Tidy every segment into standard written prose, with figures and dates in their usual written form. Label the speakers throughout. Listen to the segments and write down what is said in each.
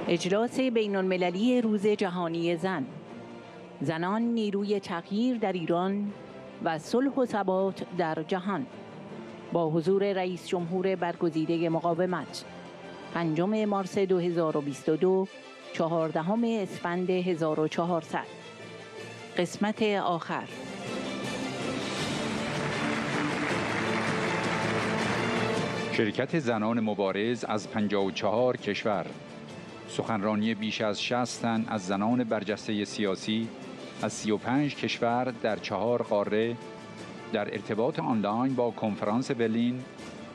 Speaker 1: اجلاس بین المللی روز جهانی زن، زنان نیروی تغییردرایران و صلح و ثبات در جهان، با حضور رئیس جمهور برگزیده مقاومت، 5 مارس 2022، 14 اسفند 1400. قسمت آخر.
Speaker 2: شرکت زنان مبارز از 54 کشور، سخنرانی بیش از 60 تن از زنان برجسته سیاسی از 35 کشور در 4 قاره در ارتباط آنلاین با کنفرانس برلین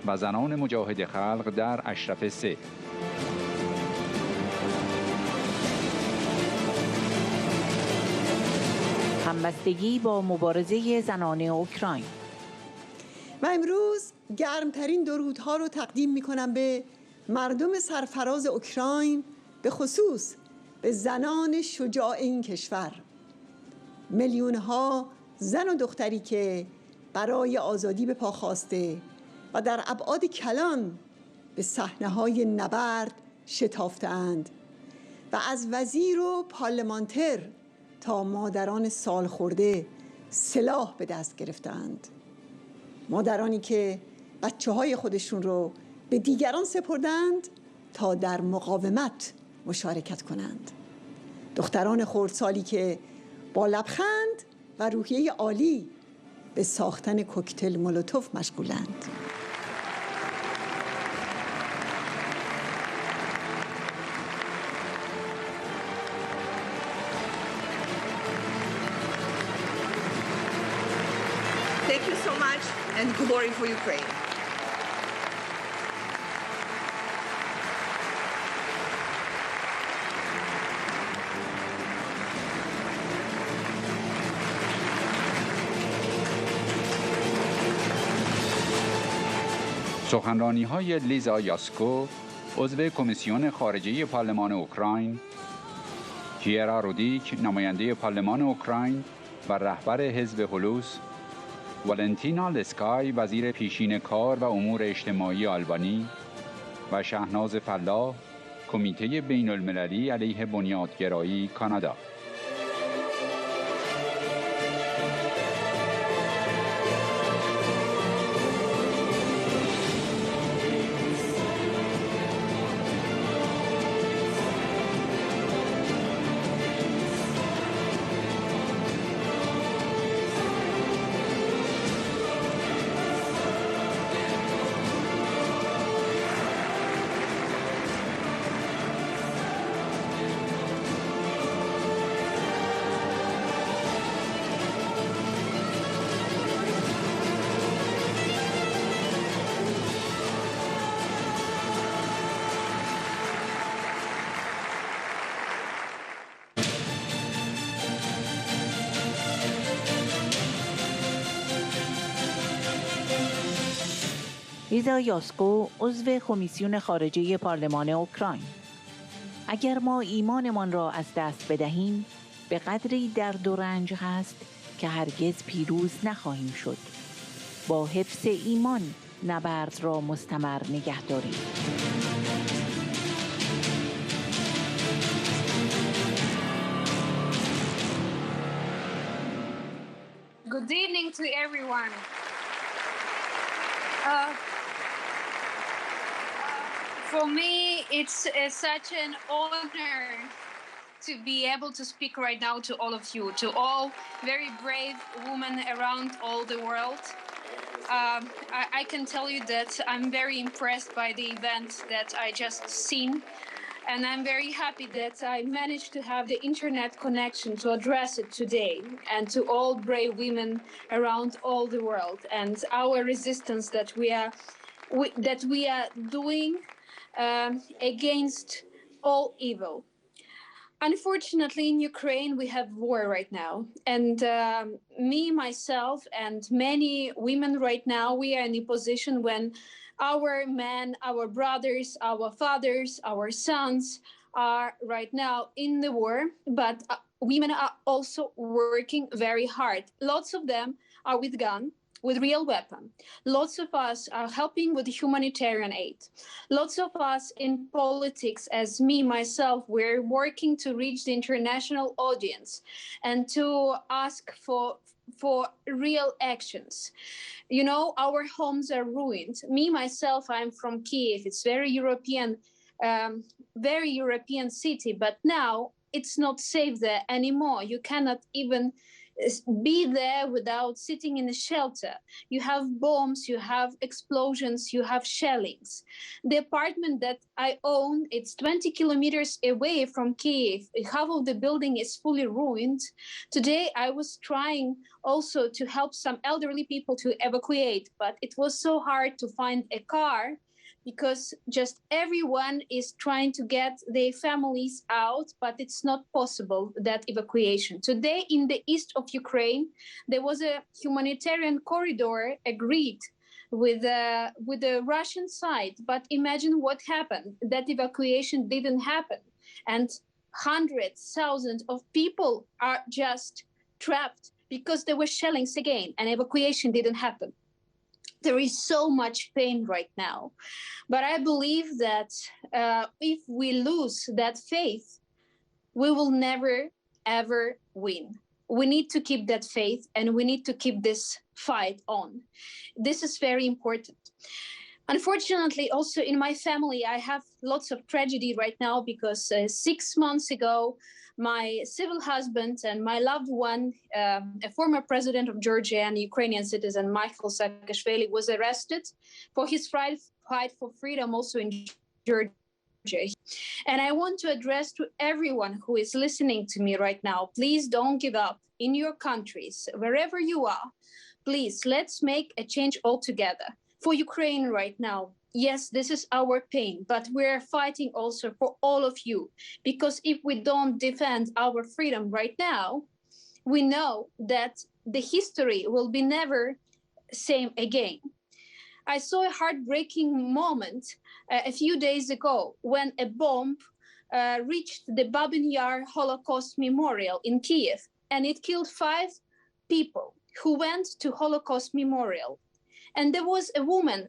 Speaker 2: و زنان مجاهد خلق در اشرف 3.
Speaker 1: همبستگی با مبارزه زنان اوکراین.
Speaker 3: و امروز گرمترین درودها رو تقدیم می‌کنم به مردم سرفراز اوکراین، به خصوص به زنان شجاع این کشور. میلیون‌ها زن و دختری که برای آزادی به پا خواسته و در ابعاد کلان به صحنه‌های نبرد شتافته‌اند و از وزیر و پارلمانتر تا مادران سالخورده سلاح به دست گرفتند. مادرانی که بچه‌های خودشون رو به دیگران سپردند تا در مقاومت مشارکت کنند. دختران خردسالی که با لبخند و روحیه عالی به ساختن کوکتل مولوتوف مشغولند.
Speaker 4: Thank you so much and glory for Ukraine.
Speaker 2: سخنرانیهای لیزا یاسکو، عضو کمیسیون خارجه پارلمان اوکراین، کیرا رودیک، نماینده پارلمان اوکراین و رهبر حزب هولوس، والنتینا لسکای، وزیر پیشین کار و امور اجتماعی آلبانی و شهناز فلاح، کمیته بین المللی علیه بنیادگرایی کانادا.
Speaker 1: لیزا یاسکو، عضو کمیسیون خارجه پارلمان اوکراین: اگر ما ایمانمان را از دست بدهیم، به قدری درد و رنج هست که هرگز پیروز نخواهیم شد. با حفظ ایمان نبرد را مستمر نگه داریم.
Speaker 5: Good evening to everyone. For me, it's such an honor to be able to speak right now to all of you, to all very brave women around all the world. I can tell you that I'm very impressed by the event that I just seen, and I'm very happy that I managed to have the internet connection to address it today, and to all brave women around all the world, and our resistance that we are doing against all evil. Unfortunately, in Ukraine, we have war right now. And me, myself, and many women right now, we are in a position when our men, our brothers, our fathers, our sons are right now in the war. But women are also working very hard. Lots of them are with gun. with real weapon. Lots of us are helping with humanitarian aid. Lots of us in politics, as me, myself, we're working to reach the international audience and to ask for real actions. You know, our homes are ruined. Me, myself, I'm from Kiev. It's very European city, but now it's not safe there anymore. You cannot even be there without sitting in a shelter. You have bombs, you have explosions, you have shellings. The apartment that I own, it's 20 kilometers away from Kiev. Half of the building is fully ruined. Today, I was trying also to help some elderly people to evacuate, but it was so hard to find a car because just everyone is trying to get their families out, but it's not possible, that evacuation. Today, in the east of Ukraine, there was a humanitarian corridor agreed with the Russian side, but imagine what happened. That evacuation didn't happen. And hundreds, thousands of people are just trapped because there were shellings again, and evacuation didn't happen. There is so much pain right now. But I believe that if we lose that faith, we will never, ever win. We need to keep that faith, and we need to keep this fight on. This is very important. Unfortunately, also in my family, I have lots of tragedy right now because 6 months ago, my civil husband and my loved one, a former president of Georgia and Ukrainian citizen, Michael Saakashvili, was arrested for his fight for freedom also in Georgia. And I want to address to everyone who is listening to me right now, please don't give up in your countries, wherever you are. Please, let's make a change altogether. For Ukraine right now, yes, this is our pain, but we're fighting also for all of you. Because if we don't defend our freedom right now, we know that the history will be never same again. I saw a heartbreaking moment a few days ago when a bomb reached the Babin Yar Holocaust Memorial in Kiev, and it killed 5 people who went to Holocaust Memorial. And there was a woman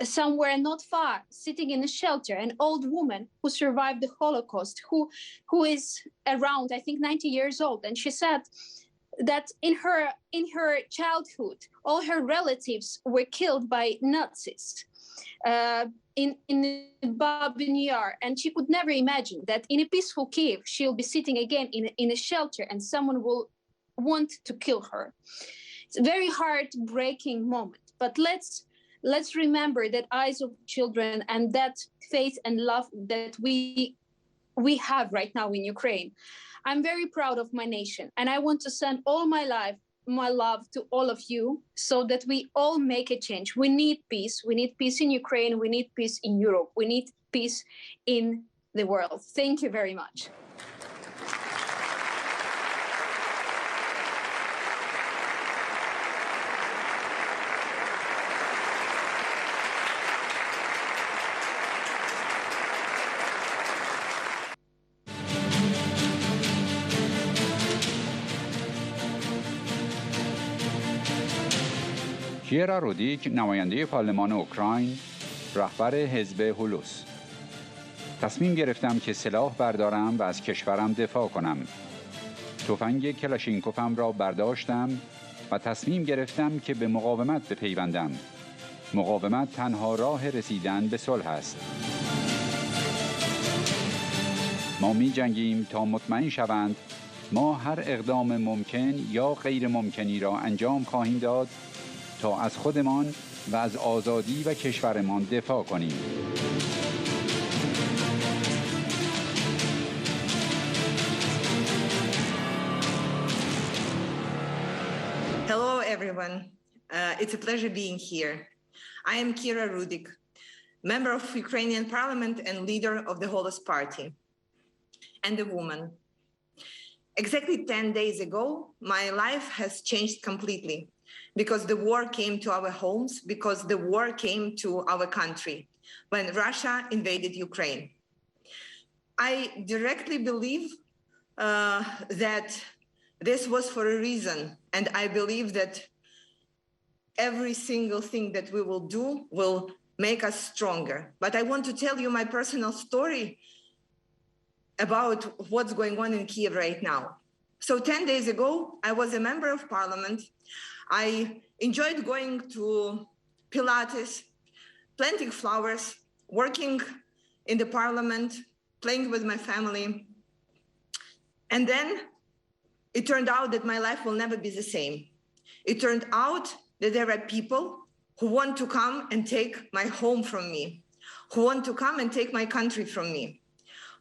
Speaker 5: somewhere not far, sitting in a shelter, an old woman who survived the Holocaust, who is around, I think, 90 years old. And she said that in her childhood, all her relatives were killed by Nazis in Babin Yar. And she could never imagine that in a peaceful Kiev, she'll be sitting again in a shelter and someone will want to kill her. It's a very heartbreaking moment. But let's remember that eyes of children and that faith and love that we have right now in Ukraine. I'm very proud of my nation, and I want to send all my love to all of you so that we all make a change. We need peace. We need peace in Ukraine. We need peace in Europe. We need peace in the world. Thank you very much.
Speaker 2: کیرا رودیک، نماینده پارلمان اوکراین، رهبر حزب هولوس. تصمیم گرفتم که سلاح بردارم و از کشورم دفاع کنم. تفنگ کلاشینکوفم را برداشتم و تصمیم گرفتم که به مقاومت بپیوندم. مقاومت تنها راه رسیدن به صلح است. ما می جنگیم تا مطمئن شوند ما هر اقدام ممکن یا غیر ممکنی را انجام خواهیم داد تا از خودمان و از آزادی و کشورمان دفاع کنیم.
Speaker 4: Hello, everyone. It's a pleasure being here. I am Kira Rudik, member of Ukrainian Parliament and leader of the Holos Party, and a woman. Exactly 10 days ago, my life has changed completely because the war came to our homes, because the war came to our country when Russia invaded Ukraine. I directly believe that this was for a reason, and I believe that every single thing that we will do will make us stronger. But I want to tell you my personal story about what's going on in Kyiv right now. So 10 days ago, I was a member of parliament. I enjoyed going to Pilates, planting flowers, working in the parliament, playing with my family. And then it turned out that my life will never be the same. It turned out that there are people who want to come and take my home from me, who want to come and take my country from me,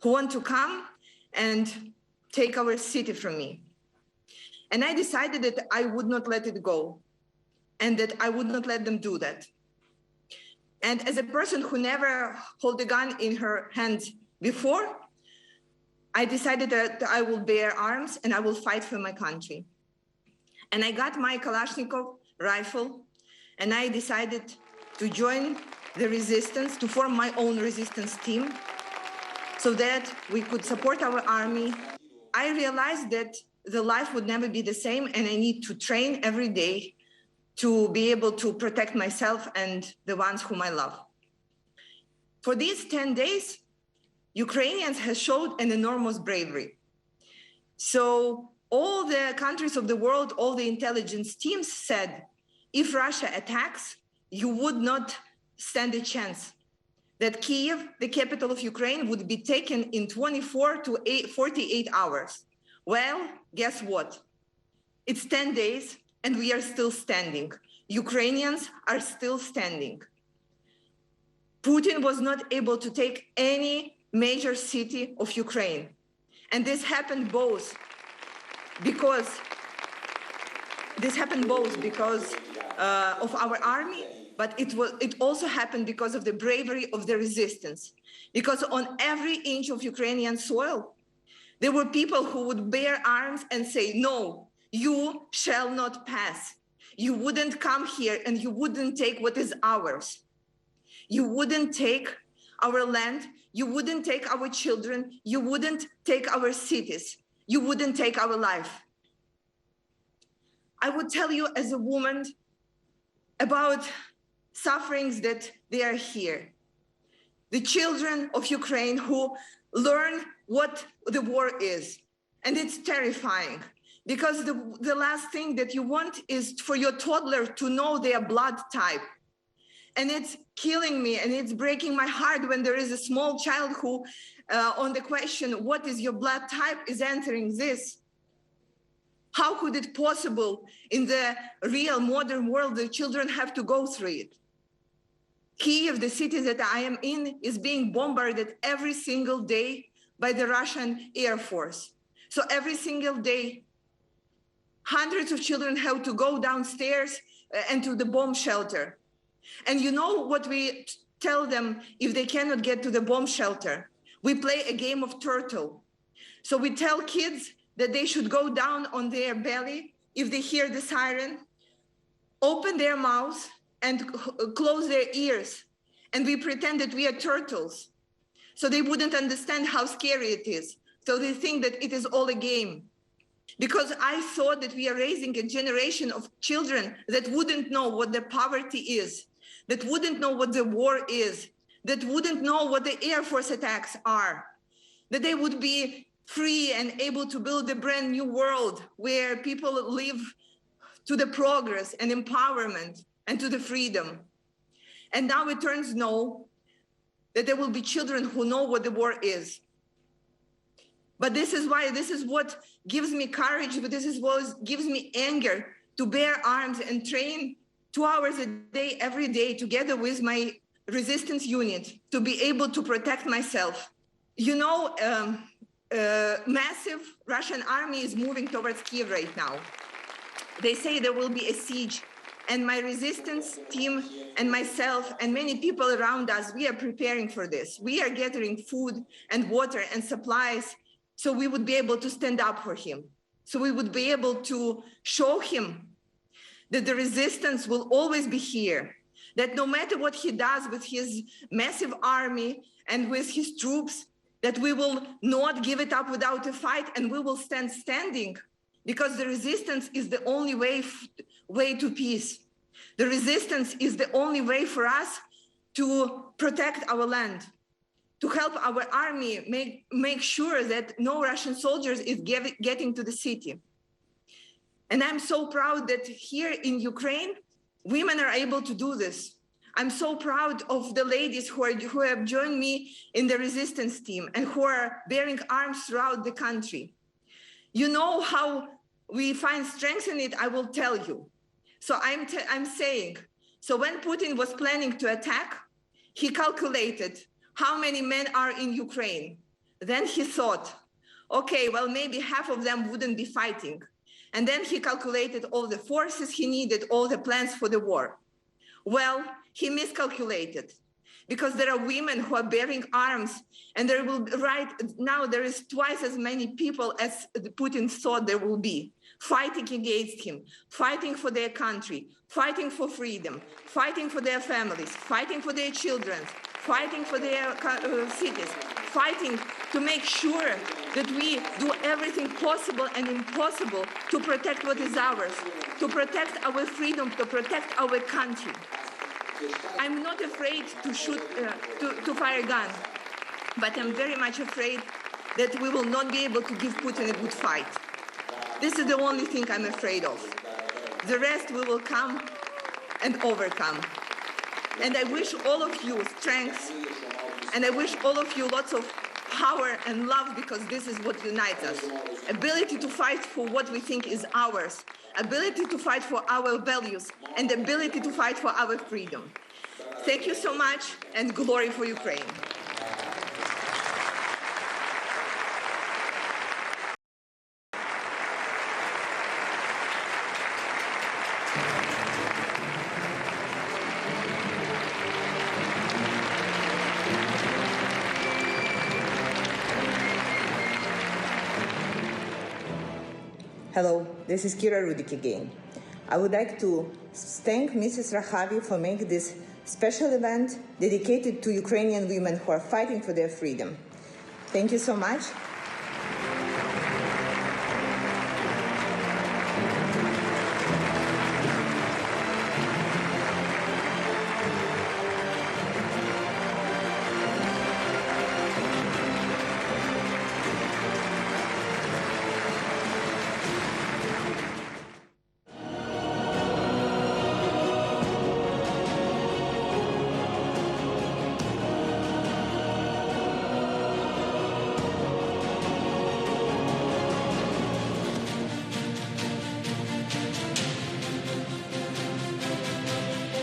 Speaker 4: who want to come and take our city from me. And I decided that I would not let it go and that I would not let them do that. And as a person who never held a gun in her hands before, I decided that I will bear arms and I will fight for my country. And I got my Kalashnikov rifle and I decided to join the resistance, to form my own resistance team so that we could support our army. I realized that the life would never be the same and I need to train every day to be able to protect myself and the ones whom I love. For these 10 days, Ukrainians have showed an enormous bravery. So all the countries of the world, all the intelligence teams said, if Russia attacks, you would not stand a chance. That Kyiv, the capital of Ukraine, would be taken in 24 to 48 hours. Well, guess what? It's 10 days and we are still standing. Ukrainians are still standing. Putin was not able to take any major city of Ukraine. And this happened both because of our army, but it also happened because of the bravery of the resistance. Because on every inch of Ukrainian soil, there were people who would bear arms and say, no, you shall not pass. You wouldn't come here and you wouldn't take what is ours. You wouldn't take our land. You wouldn't take our children. You wouldn't take our cities. You wouldn't take our life. I would tell you as a woman about sufferings that they are here. The children of Ukraine who learn what the war is. And it's terrifying because the last thing that you want is for your toddler to know their blood type. And it's killing me and it's breaking my heart when there is a small child who, on the question, what is your blood type, is answering this. How could it possible in the real modern world that children have to go through it? Kyiv, the city that I am in, is being bombarded every single day by the Russian Air Force. So every single day, hundreds of children have to go downstairs and to the bomb shelter. And you know what we tell them if they cannot get to the bomb shelter? We play a game of turtle. So we tell kids that they should go down on their belly if they hear the siren, open their mouths and close their ears. And we pretend that we are turtles. So they wouldn't understand how scary it is. So they think that it is all a game. Because I thought that we are raising a generation of children that wouldn't know what the poverty is, that wouldn't know what the war is, that wouldn't know what the Air Force attacks are, that they would be free and able to build a brand new world where people live to the progress and empowerment and to the freedom. And now it turns no, that there will be children who know what the war is. But this is what gives me courage, but this is what gives me anger to bear arms and train 2 hours a day, every day, together with my resistance unit to be able to protect myself. You know, massive Russian army is moving towards Kyiv right now. They say there will be a siege. And my resistance team and myself and many people around us, we are preparing for this. We are gathering food and water and supplies so we would be able to stand up for him. So we would be able to show him that the resistance will always be here, that no matter what he does with his massive army and with his troops, that we will not give it up without a fight and we will stand standing because the resistance is the only way to peace. The resistance is the only way for us to protect our land, to help our army make sure that no Russian soldiers is getting to the city. And I'm so proud that here in Ukraine, women are able to do this. I'm so proud of the ladies who have joined me in the resistance team and who are bearing arms throughout the country. You know how we find strength in it, I will tell you. So I'm saying, so when Putin was planning to attack, he calculated how many men are in Ukraine. Then he thought, okay, well, maybe half of them wouldn't be fighting. And then he calculated all the forces he needed, all the plans for the war. Well, he miscalculated, because there are women who are bearing arms, and there will right now there is twice as many people as Putin thought there will be, fighting against him, fighting for their country, fighting for freedom, fighting for their families, fighting for their children, fighting for their cities, fighting to make sure that we do everything possible and impossible to protect what is ours, to protect our freedom, to protect our country. I'm not afraid to shoot, to fire a gun, but I'm very much afraid that we will not be able to give Putin a good fight. This is the only thing I'm afraid of. The rest we will come and overcome. And I wish all of you strength, and I wish all of you lots of power and love, because this is what unites us. Ability to fight for what we think is ours, ability to fight for our values, and ability to fight for our freedom. Thank you so much, and glory for Ukraine.
Speaker 6: Hello, this is Kira Rudik again. I would like to thank Mrs. Rahavi for making this special event dedicated to Ukrainian women who are fighting for their freedom. Thank you so much.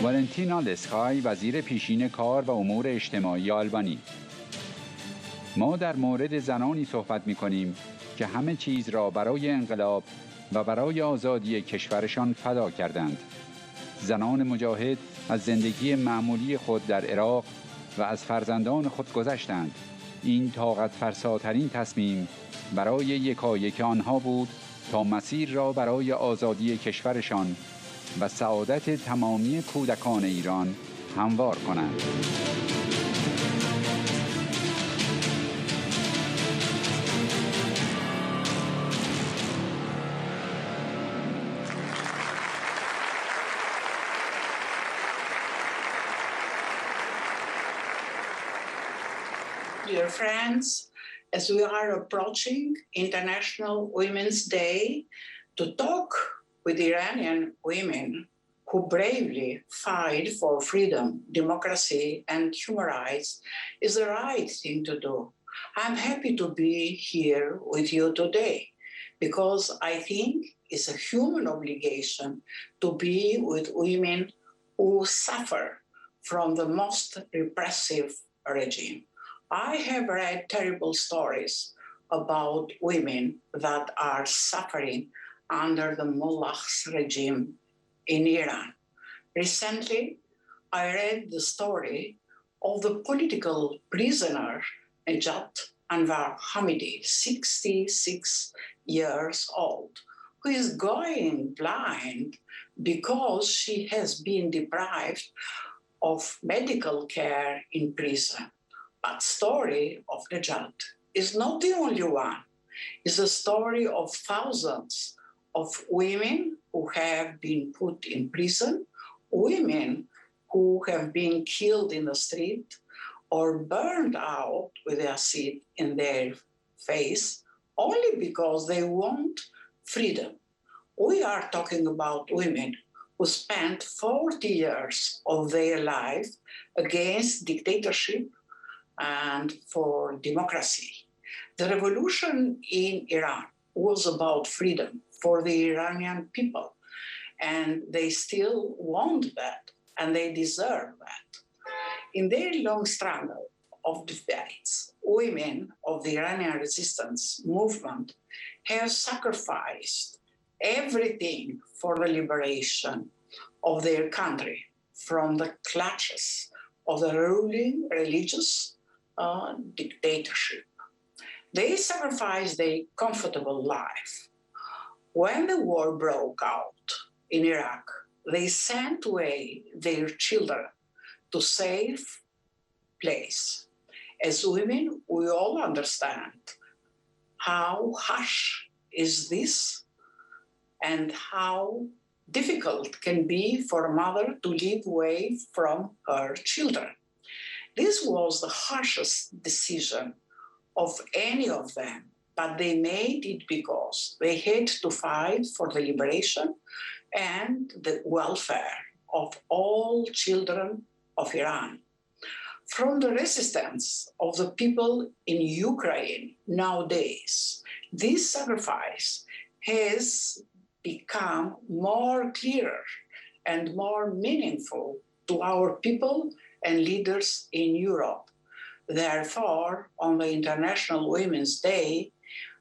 Speaker 2: والنتینا لسخای، وزیر پیشین کار و امور اجتماعی آلبانی. ما در مورد زنانی صحبت می‌کنیم که همه چیز را برای انقلاب و برای آزادی کشورشان فدا کردند. زنان مجاهد از زندگی معمولی خود در عراق و از فرزندان خود گذشتند. این طاقت فرساترین تصمیم برای یکایک آنها بود تا مسیر را برای آزادی کشورشان و سعادت تمامی کودکان ایران هموار کنند.
Speaker 7: Dear friends, as we are approaching International Women's Day, to talk with Iranian women who bravely fight for freedom, democracy, and human rights is the right thing to do. I'm happy to be here with you today because I think it's a human obligation to be with women who suffer from the most repressive regime. I have read terrible stories about women that are suffering under the mullah's regime in Iran. Recently, I read the story of the political prisoner Najat Anwar Hamidi, 66 years old, who is going blind because she has been deprived of medical care in prison. But the story of Najat is not the only one. It's a story of thousands of women who have been put in prison women who have been killed in the street or burned out with acid in their face only because they want freedom. We are talking about women who spent 40 years of their life against dictatorship and for democracy. The revolution in Iran was about freedom for the Iranian people, and they still want that, and they deserve that. In their long struggle of debates, women of the Iranian resistance movement have sacrificed everything for the liberation of their country from the clutches of the ruling religious dictatorship. They sacrificed their comfortable life. When the war broke out in Iraq, they sent away their children to safe place. As women, we all understand how harsh is this and how difficult it can be for a mother to live away from her children. This was the harshest decision of any of them, but they made it because they had to fight for the liberation and the welfare of all children of Iran. From the resistance of the people in Ukraine nowadays, this sacrifice has become more clearer and more meaningful to our people and leaders in Europe. Therefore, on the International Women's Day,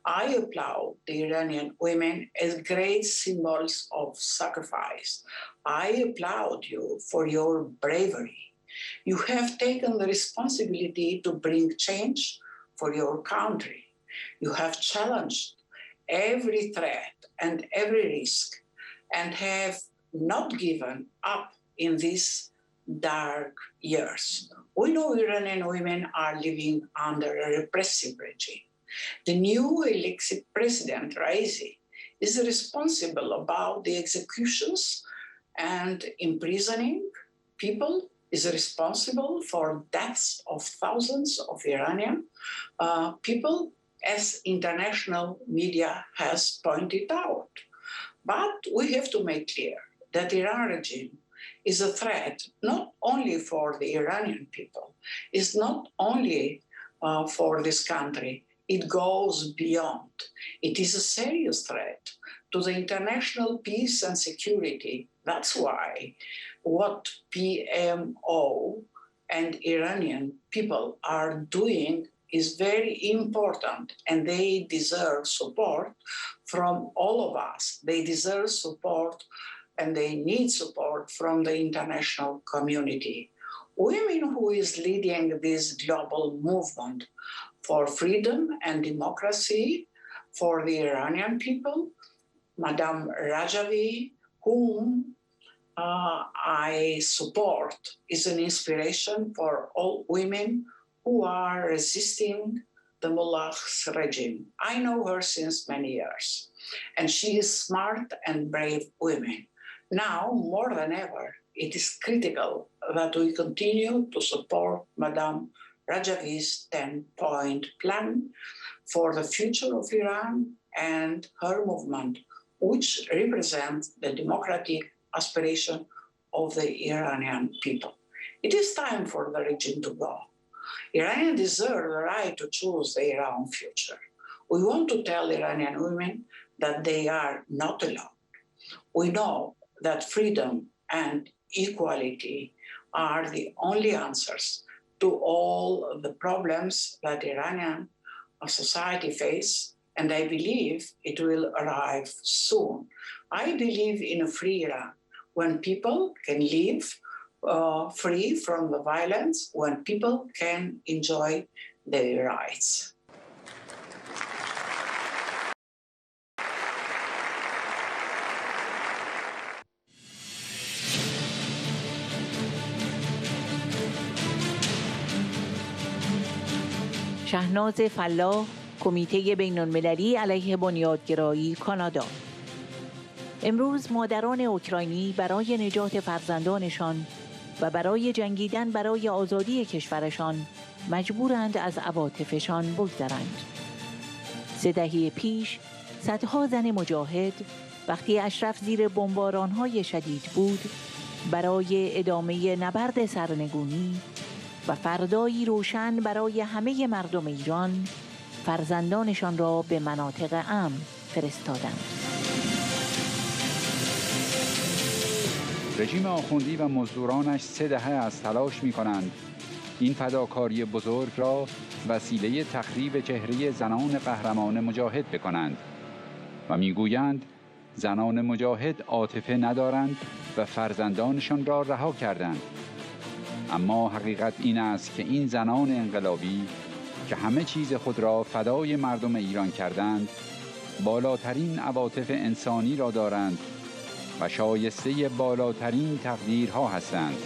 Speaker 7: I applaud the Iranian women as great symbols of sacrifice. I applaud you for your bravery. You have taken the responsibility to bring change for your country. You have challenged every threat and every risk and have not given up in these dark years. We know Iranian women are living under a repressive regime. The new elected president, Ra'is, is responsible about the executions and imprisoning people, is responsible for deaths of thousands of Iranian people, as international media has pointed out. But we have to make clear that the Iran regime is a threat not only for the Iranian people, it's not only for this country, it goes beyond. It is a serious threat to the international peace and security. That's why what PMO and Iranian people are doing is very important, and they deserve support from all of us. They deserve support and they need support from the international community. Women who is leading this global movement for freedom and democracy for the Iranian people, Madame Rajavi, whom I support, is an inspiration for all women who are resisting the mullah's regime. I know her since many years, and she is smart and brave woman. Now, more than ever, it is critical that we continue to support Madame Rajavi's 10-point plan for the future of Iran and her movement, which represents the democratic aspiration of the Iranian people. It is time for the regime to go. Iranians deserve the right to choose their own future. We want to tell Iranian women that they are not alone. We know that freedom and equality are the only answers to all the problems that Iranian society face, and I believe it will arrive soon. I believe in a free Iran, when people can live free from the violence, when people can enjoy their rights.
Speaker 1: شهناز فلاح، کمیته بین المللی علیه بنیادگرایی کانادا. امروز مادران اوکراینی برای نجات فرزندانشان و برای جنگیدن برای آزادی کشورشان مجبورند از عواطفشان بگذرند. 3 دهه پیش صدها زن مجاهد وقتی اشرف زیر بمباران‌های شدید بود برای ادامه نبرد سرنگونی و فردایی روشن برای همه مردم ایران فرزندانشان را به مناطق امن فرستادند.
Speaker 2: رژیم آخوندی و مزدورانش 3 دهه از تلاش می‌کنند این فداکاری بزرگ را وسیله تخریب چهره زنان قهرمان مجاهد بکنند و میگویند زنان مجاهد عاطفه ندارند و فرزندانشان را رها کردند. اما حقیقت این است که این زنان انقلابی که همه چیز خود را فدای مردم ایران کردند بالاترین عواطف انسانی را دارند و شایسته بالاترین تقدیرها هستند.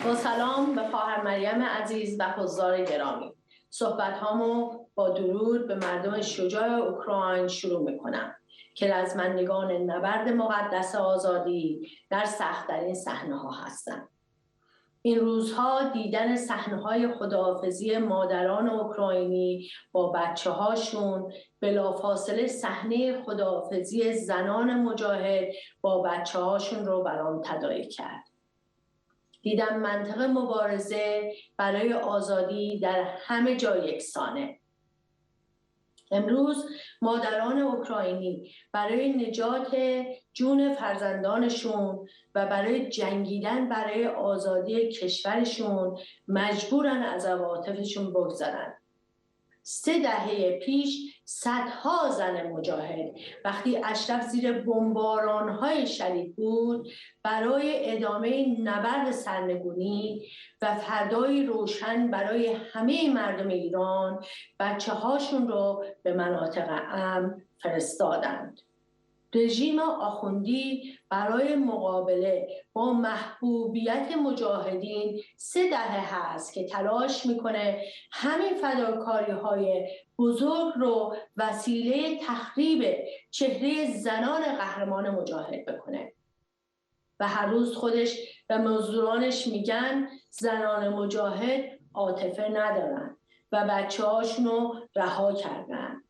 Speaker 8: با سلام به خواهر مریم عزیز و حضار گرامی. صحبت‌هامو با درود به مردم شجاع اوکراین شروع می‌کنم که رزمندگان نبرد مقدس آزادی در سخت‌ترین صحنه‌ها هستند. این روزها دیدن صحنه‌های خداحافظی مادران اوکراینی با بچه‌هاشون، بلافاصله صحنه خداحافظی زنان مجاهد با بچه‌هاشون رو برام تداعی کرد. دیدم منطق مبارزه برای آزادی در همه جا یکسانه. امروز مادران اوکراینی برای نجات جون فرزندانشون و برای جنگیدن برای آزادی کشورشون مجبورن از عواطفشون بگذرن. 3 دهه پیش صدها زن مجاهد وقتی اشرف زیر بمباران‌های شدید بود برای ادامه نبرد سرنگونی و فردایی روشن برای همه مردم ایران بچه‌هاشون رو به مناطق امن فرستادند. رژیم آخوندی برای مقابله با محبوبیت مجاهدین 3 دهه هست که تلاش میکنه همین فداکاری‌های بزرگ رو وسیله تخریب چهره زنان قهرمان مجاهد بکنه و هر روز خودش و مزدورانش میگن زنان مجاهد عاطفه ندارن و بچه‌هاشونو رها کردن.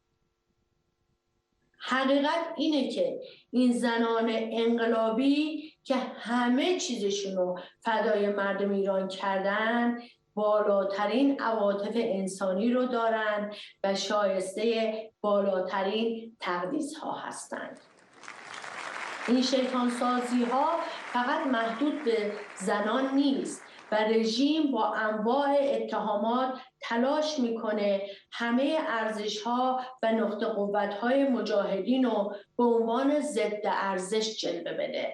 Speaker 8: حقیقت اینه که این زنان انقلابی که همه چیزشونو فدای مردم ایران کردن بالاترین عواطف انسانی رو دارن و شایسته بالاترین تقدیس‌ها هستند. این شیطانسازی ها فقط محدود به زنان نیست و رژیم با انواع اتهامات تلاش میکنه همه ارزش‌ها و نقطه قوت‌های مجاهدین رو به عنوان ضد ارزش جلوه بده.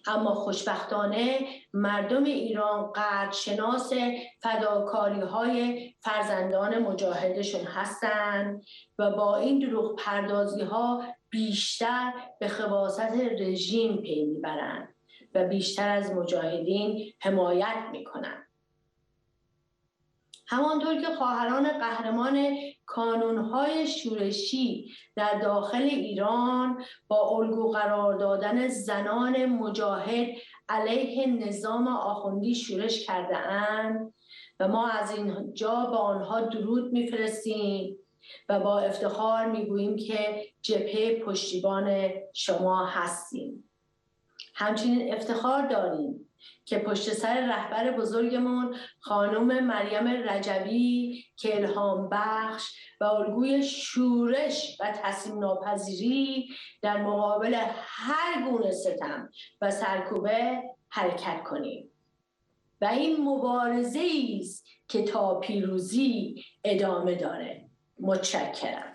Speaker 8: اما خوشبختانه مردم ایران قدرشناس فداکاری‌های فرزندان مجاهدشون هستند و با این دروغ پردازی‌ها بیشتر به خباثت رژیم پی میبرند و بیشتر از مجاهدین حمایت میکنند. همانطور که خواهران قهرمان کانون‌های شورشی در داخل ایران با الگو قرار دادن زنان مجاهد علیه نظام آخوندی شورش کرده اند و ما از اینجا به آنها درود میفرستیم و با افتخار میگوییم که جبهه پشتیبان شما هستیم. همچنین افتخار داریم که پشت سر رهبر بزرگمون خانم مریم رجبی که الهام بخش و الگوی شورش و تسلیم ناپذیری در مقابل هر گونه ستم و سرکوبه حرکت کنیم و این مبارزه است که تا پیروزی ادامه داره. متشکرم.